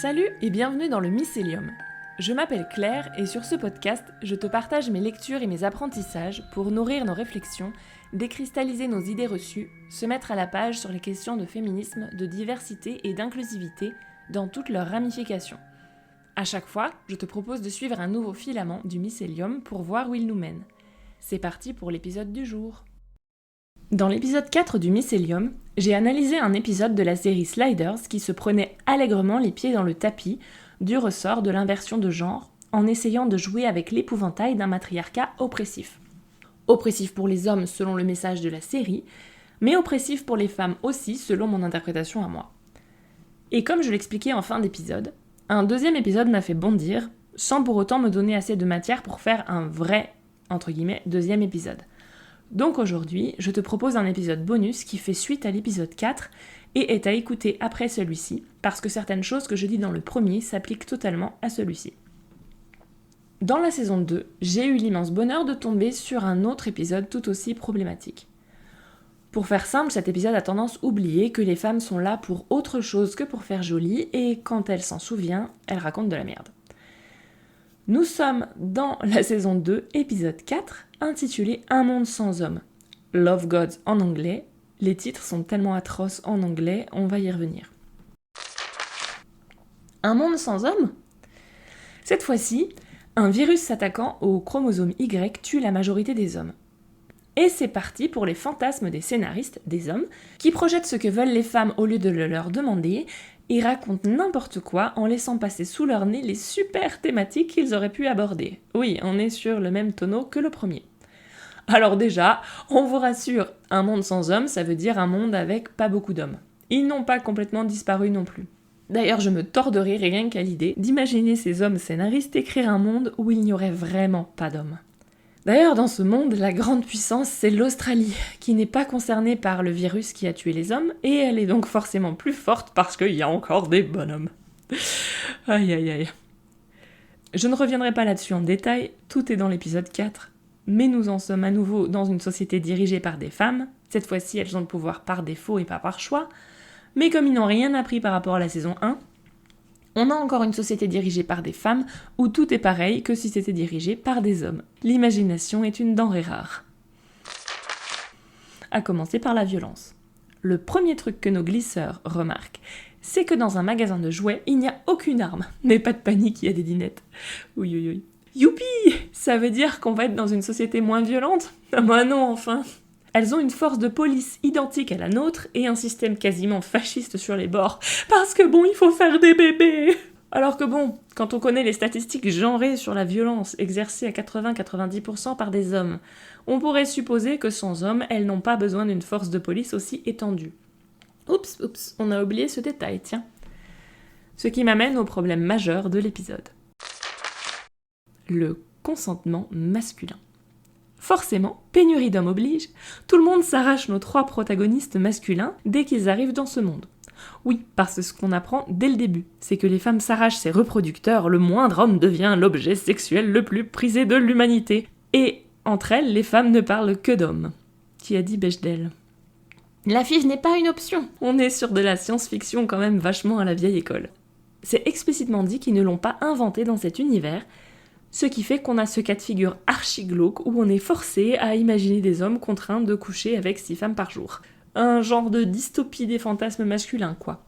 Salut et bienvenue dans le Mycélium. Je m'appelle Claire et sur ce podcast, je te partage mes lectures et mes apprentissages pour nourrir nos réflexions, décristalliser nos idées reçues, se mettre à la page sur les questions de féminisme, de diversité et d'inclusivité dans toutes leurs ramifications. À chaque fois, je te propose de suivre un nouveau filament du Mycélium pour voir où il nous mène. C'est parti pour l'épisode du jour. Dans l'épisode 4 du Mycélium, j'ai analysé un épisode de la série Sliders qui se prenait allègrement les pieds dans le tapis du ressort de l'inversion de genre en essayant de jouer avec l'épouvantail d'un matriarcat oppressif. Oppressif pour les hommes selon le message de la série, mais oppressif pour les femmes aussi selon mon interprétation à moi. Et comme je l'expliquais en fin d'épisode, un deuxième épisode m'a fait bondir, sans pour autant me donner assez de matière pour faire un vrai, entre guillemets, deuxième épisode. Donc aujourd'hui, je te propose un épisode bonus qui fait suite à l'épisode 4 et est à écouter après celui-ci, parce que certaines choses que je dis dans le premier s'appliquent totalement à celui-ci. Dans la saison 2, j'ai eu l'immense bonheur de tomber sur un autre épisode tout aussi problématique. Pour faire simple, cet épisode a tendance à oublier que les femmes sont là pour autre chose que pour faire joli, et quand elle s'en souvient, elle raconte de la merde. Nous sommes dans la saison 2, épisode 4, intitulé « Un monde sans hommes ». Love Gods en anglais. Les titres sont tellement atroces en anglais, on va y revenir. Un monde sans hommes ? Cette fois-ci, un virus s'attaquant au chromosome Y tue la majorité des hommes. Et c'est parti pour les fantasmes des scénaristes, des hommes, qui projettent ce que veulent les femmes au lieu de le leur demander, et racontent n'importe quoi en laissant passer sous leur nez les super thématiques qu'ils auraient pu aborder. Oui, on est sur le même tonneau que le premier. Alors déjà, on vous rassure, un monde sans hommes, ça veut dire un monde avec pas beaucoup d'hommes. Ils n'ont pas complètement disparu non plus. D'ailleurs, je me tords de rire rien qu'à l'idée d'imaginer ces hommes scénaristes écrire un monde où il n'y aurait vraiment pas d'hommes. D'ailleurs, dans ce monde, la grande puissance, c'est l'Australie, qui n'est pas concernée par le virus qui a tué les hommes, et elle est donc forcément plus forte parce qu'il y a encore des bonhommes. Aïe aïe aïe. Je ne reviendrai pas là-dessus en détail, tout est dans l'épisode 4, mais nous en sommes à nouveau dans une société dirigée par des femmes, cette fois-ci elles ont le pouvoir par défaut et pas par choix, mais comme ils n'ont rien appris par rapport à la saison 1, on a encore une société dirigée par des femmes où tout est pareil que si c'était dirigé par des hommes. L'imagination est une denrée rare. À commencer par la violence. Le premier truc que nos glisseurs remarquent, c'est que dans un magasin de jouets, il n'y a aucune arme. Mais pas de panique, il y a des dinettes. Oui, oui, oui. Youpi! Ça veut dire qu'on va être dans une société moins violente? Ah bah non, enfin. Elles ont une force de police identique à la nôtre et un système quasiment fasciste sur les bords. Parce que bon, il faut faire des bébés. Alors que bon, quand on connaît les statistiques genrées sur la violence exercée à 80-90% par des hommes, on pourrait supposer que sans hommes, elles n'ont pas besoin d'une force de police aussi étendue. Oups, on a oublié ce détail, tiens. Ce qui m'amène au problème majeur de l'épisode. Le consentement masculin. Forcément, pénurie d'hommes oblige, tout le monde s'arrache nos 3 protagonistes masculins dès qu'ils arrivent dans ce monde. Oui, parce que ce qu'on apprend dès le début, c'est que les femmes s'arrachent ses reproducteurs, le moindre homme devient l'objet sexuel le plus prisé de l'humanité. Et entre elles, les femmes ne parlent que d'hommes. Qui a dit Bechdel ? La FIV n'est pas une option. On est sur de la science-fiction quand même vachement à la vieille école. C'est explicitement dit qu'ils ne l'ont pas inventé dans cet univers, ce qui fait qu'on a ce cas de figure archi-glauque où on est forcé à imaginer des hommes contraints de coucher avec 6 femmes par jour. Un genre de dystopie des fantasmes masculins, quoi.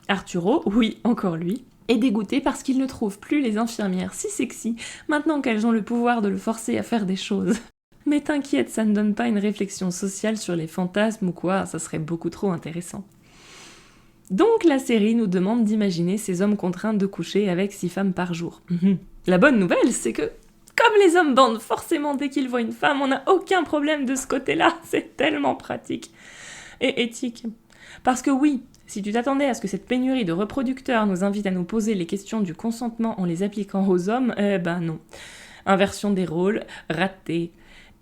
Arturo, oui, encore lui, est dégoûté parce qu'il ne trouve plus les infirmières si sexy maintenant qu'elles ont le pouvoir de le forcer à faire des choses. Mais t'inquiète, ça ne donne pas une réflexion sociale sur les fantasmes ou quoi, ça serait beaucoup trop intéressant. Donc la série nous demande d'imaginer ces hommes contraints de coucher avec 6 femmes par jour. La bonne nouvelle, c'est que, comme les hommes bandent forcément dès qu'ils voient une femme, on n'a aucun problème de ce côté-là, c'est tellement pratique et éthique. Parce que oui, si tu t'attendais à ce que cette pénurie de reproducteurs nous invite à nous poser les questions du consentement en les appliquant aux hommes, ben non. Inversion des rôles, raté.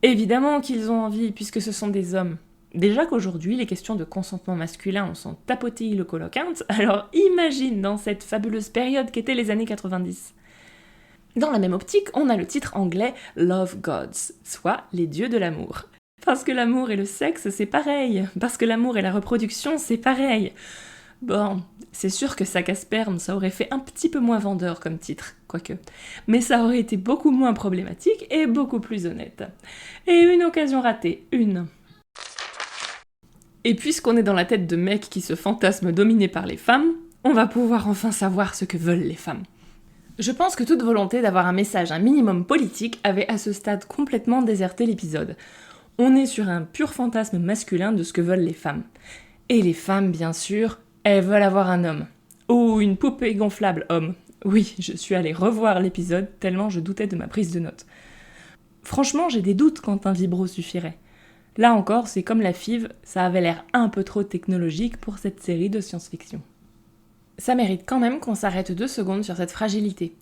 Évidemment qu'ils ont envie, puisque ce sont des hommes. Déjà qu'aujourd'hui, les questions de consentement masculin, on s'en tapoté le coloquinte, alors imagine dans cette fabuleuse période qu'étaient les années 90. Dans la même optique, on a le titre anglais Love Gods, soit les dieux de l'amour. Parce que l'amour et le sexe, c'est pareil. Parce que l'amour et la reproduction, c'est pareil. Bon, c'est sûr que sac à sperme, ça aurait fait un petit peu moins vendeur comme titre, quoique. Mais ça aurait été beaucoup moins problématique et beaucoup plus honnête. Et une occasion ratée, une. Et puisqu'on est dans la tête de mecs qui se fantasment dominés par les femmes, on va pouvoir enfin savoir ce que veulent les femmes. Je pense que toute volonté d'avoir un message un minimum politique avait à ce stade complètement déserté l'épisode. On est sur un pur fantasme masculin de ce que veulent les femmes. Et les femmes, bien sûr, elles veulent avoir un homme. Ou une poupée gonflable homme. Oui, je suis allée revoir l'épisode tellement je doutais de ma prise de notes. Franchement, j'ai des doutes quand un vibro suffirait. Là encore, c'est comme la FIV, ça avait l'air un peu trop technologique pour cette série de science-fiction. Ça mérite quand même qu'on s'arrête 2 secondes sur cette fragilité.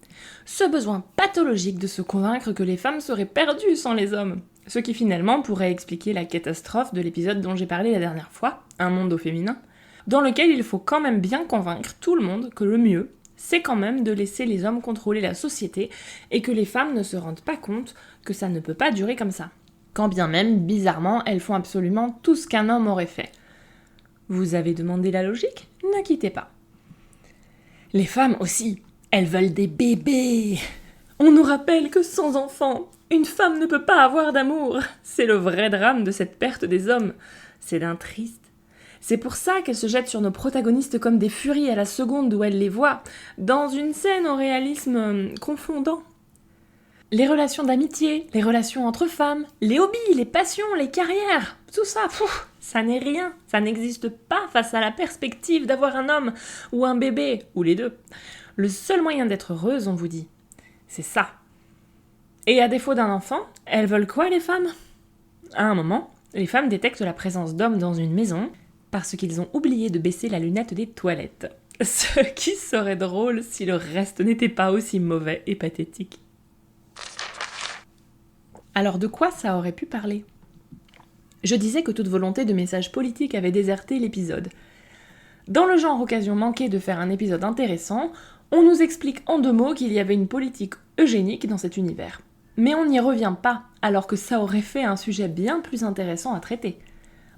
Ce besoin pathologique de se convaincre que les femmes seraient perdues sans les hommes. Ce qui finalement pourrait expliquer la catastrophe de l'épisode dont j'ai parlé la dernière fois, Un monde au féminin, dans lequel il faut quand même bien convaincre tout le monde que le mieux, c'est quand même de laisser les hommes contrôler la société et que les femmes ne se rendent pas compte que ça ne peut pas durer comme ça. Quand bien même, bizarrement, elles font absolument tout ce qu'un homme aurait fait. Vous avez demandé la logique ? Ne quittez pas. Les femmes aussi, elles veulent des bébés. On nous rappelle que sans enfants, une femme ne peut pas avoir d'amour. C'est le vrai drame de cette perte des hommes. C'est d'un triste. C'est pour ça qu'elle se jette sur nos protagonistes comme des furies à la seconde où elle les voit, dans une scène au réalisme confondant. Les relations d'amitié, les relations entre femmes, les hobbies, les passions, les carrières, tout ça, ça n'est rien, ça n'existe pas face à la perspective d'avoir un homme ou un bébé, ou les deux. Le seul moyen d'être heureuse, on vous dit, c'est ça. Et à défaut d'un enfant, elles veulent quoi les femmes ? À un moment, les femmes détectent la présence d'hommes dans une maison parce qu'ils ont oublié de baisser la lunette des toilettes. Ce qui serait drôle si le reste n'était pas aussi mauvais et pathétique. Alors de quoi ça aurait pu parler ? Je disais que toute volonté de message politique avait déserté l'épisode. Dans le genre occasion manquée de faire un épisode intéressant, on nous explique en 2 mots qu'il y avait une politique eugénique dans cet univers. Mais on n'y revient pas, alors que ça aurait fait un sujet bien plus intéressant à traiter.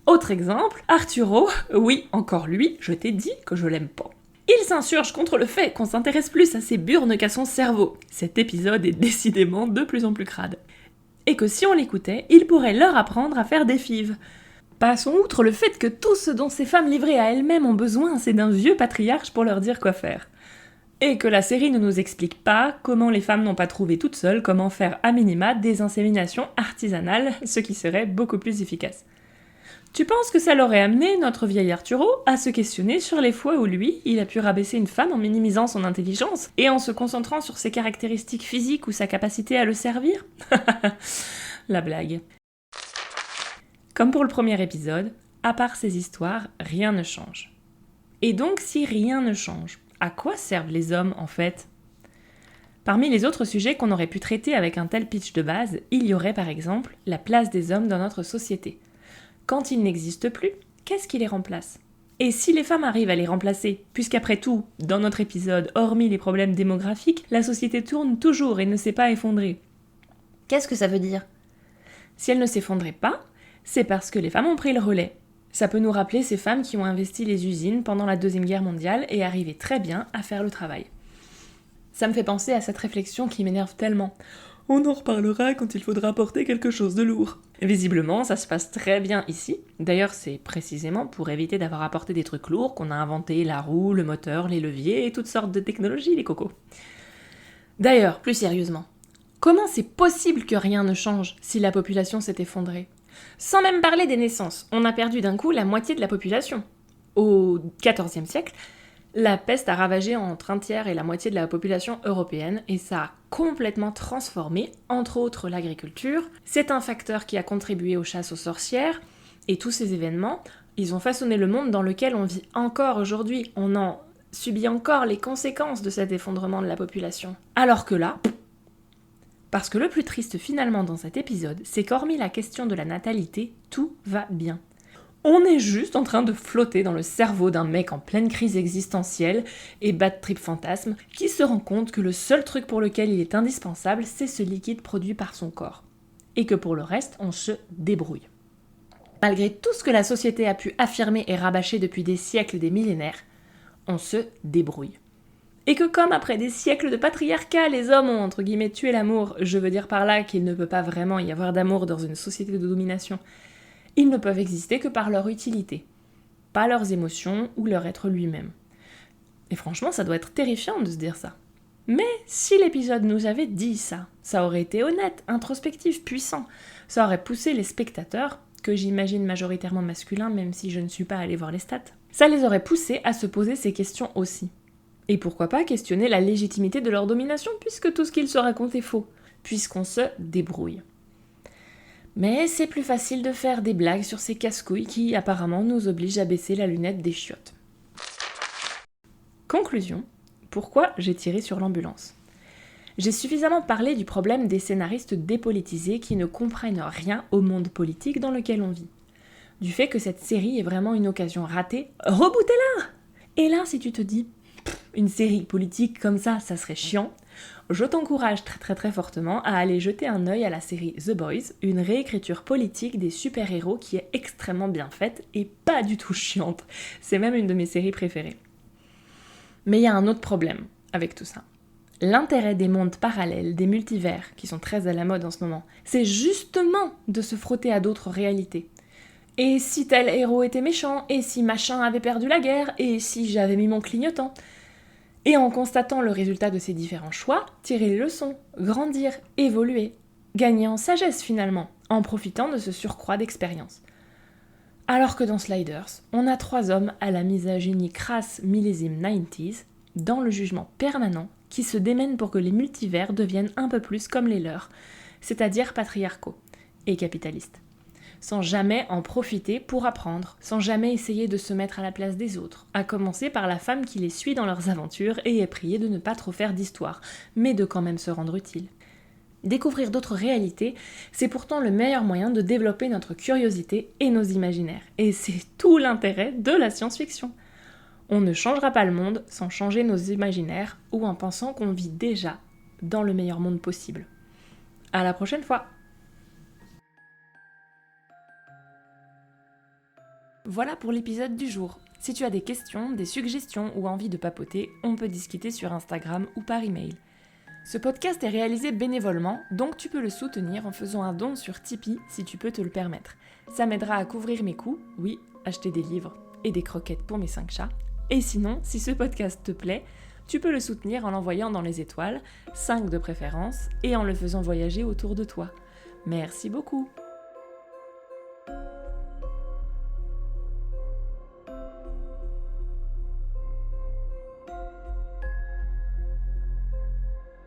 Autre exemple, Arturo, oui, encore lui, je t'ai dit que je l'aime pas. Il s'insurge contre le fait qu'on s'intéresse plus à ses burnes qu'à son cerveau. Cet épisode est décidément de plus en plus crade. Et que si on l'écoutait, il pourrait leur apprendre à faire des fives. Passons outre le fait que tout ce dont ces femmes livrées à elles-mêmes ont besoin, c'est d'un vieux patriarche pour leur dire quoi faire. Et que la série ne nous explique pas comment les femmes n'ont pas trouvé toutes seules comment faire à minima des inséminations artisanales, ce qui serait beaucoup plus efficace. Tu penses que ça l'aurait amené, notre vieil Arturo, à se questionner sur les fois où lui, il a pu rabaisser une femme en minimisant son intelligence et en se concentrant sur ses caractéristiques physiques ou sa capacité à le servir ? La blague. Comme pour le premier épisode, à part ces histoires, rien ne change. Et donc si rien ne change, à quoi servent les hommes en fait ? Parmi les autres sujets qu'on aurait pu traiter avec un tel pitch de base, il y aurait par exemple la place des hommes dans notre société. Quand ils n'existent plus, qu'est-ce qui les remplace ? Et si les femmes arrivent à les remplacer, puisqu'après tout, dans notre épisode, hormis les problèmes démographiques, la société tourne toujours et ne s'est pas effondrée. Qu'est-ce que ça veut dire ? Si elle ne s'effondrait pas, c'est parce que les femmes ont pris le relais. Ça peut nous rappeler ces femmes qui ont investi les usines pendant la Deuxième Guerre mondiale et arrivaient très bien à faire le travail. Ça me fait penser à cette réflexion qui m'énerve tellement. On en reparlera quand il faudra porter quelque chose de lourd. Visiblement, ça se passe très bien ici. D'ailleurs, c'est précisément pour éviter d'avoir à porter des trucs lourds qu'on a inventé la roue, le moteur, les leviers et toutes sortes de technologies, les cocos. D'ailleurs, plus sérieusement, comment c'est possible que rien ne change si la population s'est effondrée ? Sans même parler des naissances, on a perdu d'un coup la moitié de la population. Au XIVe siècle, la peste a ravagé entre un tiers et la moitié de la population européenne et ça a complètement transformé, entre autres, l'agriculture. C'est un facteur qui a contribué aux chasses aux sorcières et tous ces événements, ils ont façonné le monde dans lequel on vit encore aujourd'hui. On en subit encore les conséquences de cet effondrement de la population. Alors que là, parce que le plus triste finalement dans cet épisode, c'est qu'hormis la question de la natalité, tout va bien. On est juste en train de flotter dans le cerveau d'un mec en pleine crise existentielle et bad trip fantasme qui se rend compte que le seul truc pour lequel il est indispensable, c'est ce liquide produit par son corps. Et que pour le reste, on se débrouille. Malgré tout ce que la société a pu affirmer et rabâcher depuis des siècles, des millénaires, on se débrouille. Et que comme après des siècles de patriarcat, les hommes ont entre guillemets tué l'amour, je veux dire par là qu'il ne peut pas vraiment y avoir d'amour dans une société de domination, ils ne peuvent exister que par leur utilité, pas leurs émotions ou leur être lui-même. Et franchement, ça doit être terrifiant de se dire ça. Mais si l'épisode nous avait dit ça, ça aurait été honnête, introspectif, puissant. Ça aurait poussé les spectateurs, que j'imagine majoritairement masculins, même si je ne suis pas allée voir les stats, ça les aurait poussés à se poser ces questions aussi. Et pourquoi pas questionner la légitimité de leur domination, puisque tout ce qu'ils se racontent est faux, puisqu'on se débrouille. Mais c'est plus facile de faire des blagues sur ces casse-couilles qui apparemment nous obligent à baisser la lunette des chiottes. Conclusion, pourquoi j'ai tiré sur l'ambulance ? J'ai suffisamment parlé du problème des scénaristes dépolitisés qui ne comprennent rien au monde politique dans lequel on vit. Du fait que cette série est vraiment une occasion ratée, rebootez-la ! Et là, si tu te dis, une série politique comme ça serait chiant, je t'encourage très fortement à aller jeter un œil à la série The Boys, une réécriture politique des super-héros qui est extrêmement bien faite et pas du tout chiante. C'est même une de mes séries préférées. Mais il y a un autre problème avec tout ça. L'intérêt des mondes parallèles, des multivers, qui sont très à la mode en ce moment, c'est justement de se frotter à d'autres réalités. Et si tel héros était méchant, et si machin avait perdu la guerre, et si j'avais mis mon clignotant. Et en constatant le résultat de ces différents choix, tirer les leçons, grandir, évoluer, gagner en sagesse finalement, en profitant de ce surcroît d'expérience. Alors que dans Sliders, on a 3 hommes à la misogynie crasse millésime 90s, dans le jugement permanent, qui se démènent pour que les multivers deviennent un peu plus comme les leurs, c'est-à-dire patriarcaux et capitalistes. Sans jamais en profiter pour apprendre, sans jamais essayer de se mettre à la place des autres, à commencer par la femme qui les suit dans leurs aventures et est priée de ne pas trop faire d'histoire, mais de quand même se rendre utile. Découvrir d'autres réalités, c'est pourtant le meilleur moyen de développer notre curiosité et nos imaginaires, et c'est tout l'intérêt de la science-fiction. On ne changera pas le monde sans changer nos imaginaires ou en pensant qu'on vit déjà dans le meilleur monde possible. À la prochaine fois! Voilà pour l'épisode du jour. Si tu as des questions, des suggestions ou envie de papoter, on peut discuter sur Instagram ou par email. Ce podcast est réalisé bénévolement, donc tu peux le soutenir en faisant un don sur Tipeee si tu peux te le permettre. Ça m'aidera à couvrir mes coûts, oui, acheter des livres et des croquettes pour mes 5 chats. Et sinon, si ce podcast te plaît, tu peux le soutenir en l'envoyant dans les étoiles, 5 de préférence, et en le faisant voyager autour de toi. Merci beaucoup!